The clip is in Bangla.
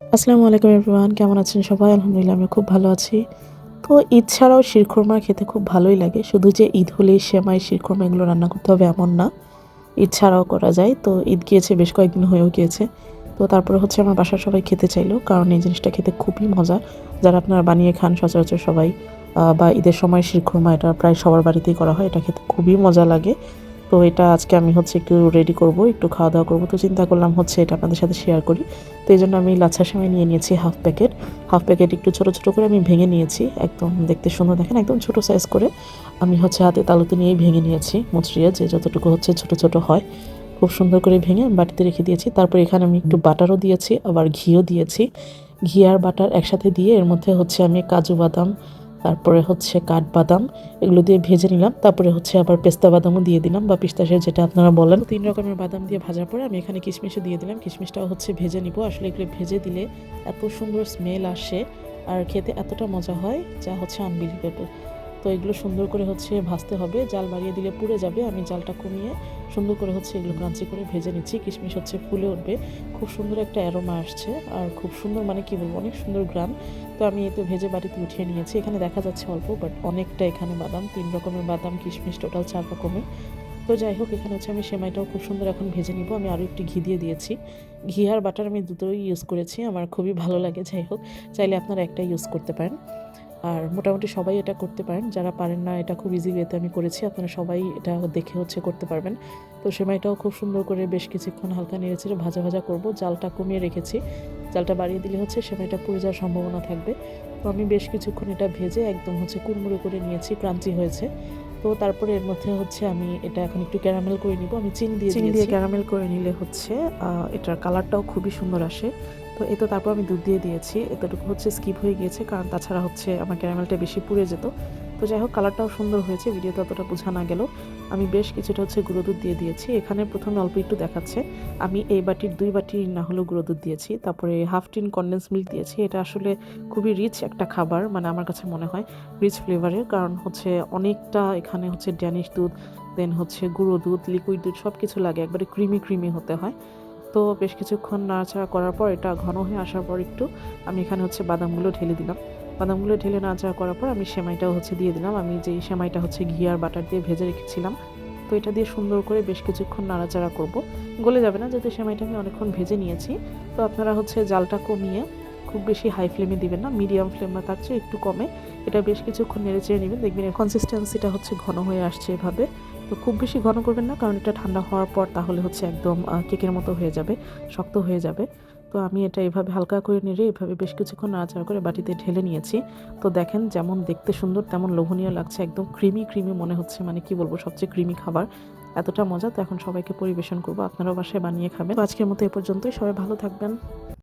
আসসালামু আলাইকুম এভরিওয়ান, কেমন আছেন সবাই? আলহামদুলিল্লাহ আমি খুব ভালো আছি। তো ঈদ ছাড়াও শিরখুরমা খেতে খুব ভালোই লাগে। শুধু যে ঈদ হলেই সেমাই, শিরখুরমা এগুলো রান্না করতে হবে এমন না। ঈদ ছাড়াও করা যায়। তো ঈদ গিয়েছে, বেশ কয়েকদিন হয়েও গিয়েছে। তো তারপরে হচ্ছে আমার বাসার সবাই খেতে চাইলো, কারণ এই জিনিসটা খেতে খুবই মজা। যারা আপনারা বানিয়ে খান সচরাচর সবাই, বা ঈদের সময় শিরখুরমা এটা প্রায় সবার বাড়িতেই করা হয়। এটা খেতে খুবই মজা লাগে। তো এটা আজকে আমি হচ্ছে একটু রেডি করব, একটু খাওয়া দাওয়া করব। তো চিন্তা করলাম হচ্ছে এটা আপনাদের সাথে শেয়ার করি। তো এই জন্য আমি লাচ্ছা সেমাই নিয়ে নিয়েছি হাফ প্যাকেট একটু ছোট ছোট করে আমি ভেঙে নিয়েছি, একদম দেখতে সুন্দর, দেখেন একদম ছোট সাইজ করে আমি হচ্ছে হাতে তালুতে নিয়েই ভেঙে নিয়েছি, মুচড়িয়ে যে যতটুকু হচ্ছে ছোট ছোট হয় খুব সুন্দর করে ভেঙে আমি বাটিতে রেখে দিয়েছি। তারপর এখানে আমি একটু বাটারও দিয়েছি, আবার ঘিও দিয়েছি। ঘি আর বাটার একসাথে দিয়ে এর মধ্যে হচ্ছে আমি কাজু বাদাম, তারপরে হচ্ছে কাঠবাদাম, এগুলো দিয়ে ভেজে নিলাম। তারপরে হচ্ছে আবার পেস্তা বাদামও দিয়ে দিলাম, বা পিস্তাশিও যেটা আপনারা বলেন। 3 রকমের বাদাম দিয়ে ভাজার পরে আমি এখানে কিশমিশও দিয়ে দিলাম। কিশমিশটাও হচ্ছে ভেজে নিব। আসলে এগুলো ভেজে দিলে এত সুন্দর স্মেল আসে আর খেতে এতটা মজা হয় যা হচ্ছে আনবিলিভেবল। তো এগুলো সুন্দর করে হচ্ছে ভাজতে হবে, জাল বাড়িয়ে দিলে পুড়ে যাবে। আমি জালটা কমিয়ে সুন্দর করে হচ্ছে এগুলো ক্রাঞ্চি করে ভেজে নিচ্ছি। কিশমিশ হচ্ছে ফুলে উঠবে, খুব সুন্দর একটা অ্যারোমা আসছে আর খুব সুন্দর, মানে কি বলবো, অনেক সুন্দর গ্রাম। তো আমি এতে ভেজে বাটিতে উঠিয়ে নিয়েছি। এখানে দেখা যাচ্ছে অল্প, বাট অনেকটা এখানে বাদাম, 3 রকমের বাদাম, কিশমিশ, টোটাল 4 রকমের। তো যাই হোক, এখানে হচ্ছে আমি সেমাইটাও খুব সুন্দর এখন ভেজে নিব। আমি আরও একটু ঘি দিয়ে দিয়েছি। ঘি আর বাটার আমি দুটোই ইউজ করেছি, আমার খুবই ভালো লাগে। যাই হোক, চাইলে আপনারা একটা ইউজ করতে পারেন। আর মোটামুটি সবাই এটা করতে পারেন, যারা পারেন না এটা খুব ইজি ওয়েতে আমি করেছি, আপনারা সবাই এটা দেখে হচ্ছে করতে পারবেন। তো সেমাইটাও খুব সুন্দর করে বেশ কিছুক্ষণ হালকা নেড়েচেড়ে ভাজা ভাজা করব। জালটা কমিয়ে রেখেছি, জালটা বাড়িয়ে দিলে হচ্ছে সেমাইটা পুড়ে যাওয়ার সম্ভাবনা থাকবে। তো আমি বেশ কিছুক্ষণ এটা ভেজে একদম হচ্ছে কুড়মুড়ে করে নিয়েছি, ক্রাঞ্চি হয়েছে। তো তারপরে এর মধ্যে হচ্ছে আমি এটা এখন একটু ক্যারামেল করে নিব। আমি চিনি দিয়ে ক্যারামেল করে নিলে হচ্ছে এটার কালারটাও খুবই সুন্দর আসে। তো এ তো তারপর আমি দুধ দিয়ে দিয়েছি, এতটুকু হচ্ছে স্কিপ হয়ে গিয়েছে, কারণ তাছাড়া হচ্ছে আমার ক্যারামেলটা বেশি পুড়ে যেত। তো যাই হোক, কালারটাও সুন্দর হয়েছে, ভিডিওতে অতটা বোঝা না গেলেও। আমি বেশ কিছুটা হচ্ছে গুঁড়ো দুধ দিয়ে দিয়েছি। এখানে প্রথমে অল্প একটু দেখাচ্ছে, আমি এই বাটির 2 বাটি না হলেও গুঁড়ো দুধ দিয়েছি। তারপরে হাফ টিন কনডেন্স মিল্ক দিয়েছি। এটা আসলে খুবই রিচ একটা খাবার, মানে আমার কাছে মনে হয় রিচ ফ্লেভারের, কারণ হচ্ছে অনেকটা এখানে হচ্ছে ড্যানিশ দুধ, দেন হচ্ছে গুঁড়ো দুধ, লিকুইড দুধ সব কিছু লাগে, একবারে ক্রিমি ক্রিমি হতে হয়। তো বেশ কিছুক্ষণ নাড়াচাড়া করার পর এটা ঘন হয়ে আসার পর একটু আমি এখানে হচ্ছে বাদামগুলো ঢেলে দিলাম। বাদামগুলো ঢেলে নাড়াচাড়া করার পর আমি সেমাইটাও হচ্ছে দিয়ে দিলাম। আমি যেই সেমাইটা হচ্ছে ঘি আর বাটার দিয়ে ভেজে রেখেছিলাম, তো এটা দিয়ে সুন্দর করে বেশ কিছুক্ষণ নাড়াচাড়া করব। গলে যাবে না, যেহেতু সেমাইটা আমি অনেকক্ষণ ভেজে নিয়েছি। তো আপনারা হচ্ছে জালটা কমিয়ে, খুব বেশি হাই ফ্লেমে দিবেন না, মিডিয়াম ফ্লেম বা তার চেয়ে একটু কমে এটা বেশ কিছুক্ষণ নেড়ে চেড়ে নেবেন। দেখবেন এর কনসিস্টেন্সিটা হচ্ছে ঘন হয়ে আসছে এভাবে। তো খুব বেশি ঘন করবেন না, কারণ এটা ঠান্ডা হওয়ার পর তাহলে হচ্ছে একদম কেকের মতো হয়ে যাবে, শক্ত হয়ে যাবে। তো আমি এটা এভাবে হালকা করে নেড়ে এভাবে বেশ কিছুক্ষণ নাড়াচাড়া করে বাটিতে ঢেলে নিয়েছি। তো দেখেন, যেমন দেখতে সুন্দর তেমন লোভনীয় লাগছে, একদম ক্রিমি ক্রিমি মনে হচ্ছে, মানে কি বলবো, সবচেয়ে ক্রিমি খাবার, এতটা মজা। তো এখন সবাইকে পরিবেশন করবো, আপনারাও বাসায় বানিয়ে খাবেন। তো আজকের মতো এ পর্যন্তই, সবাই ভালো থাকবেন।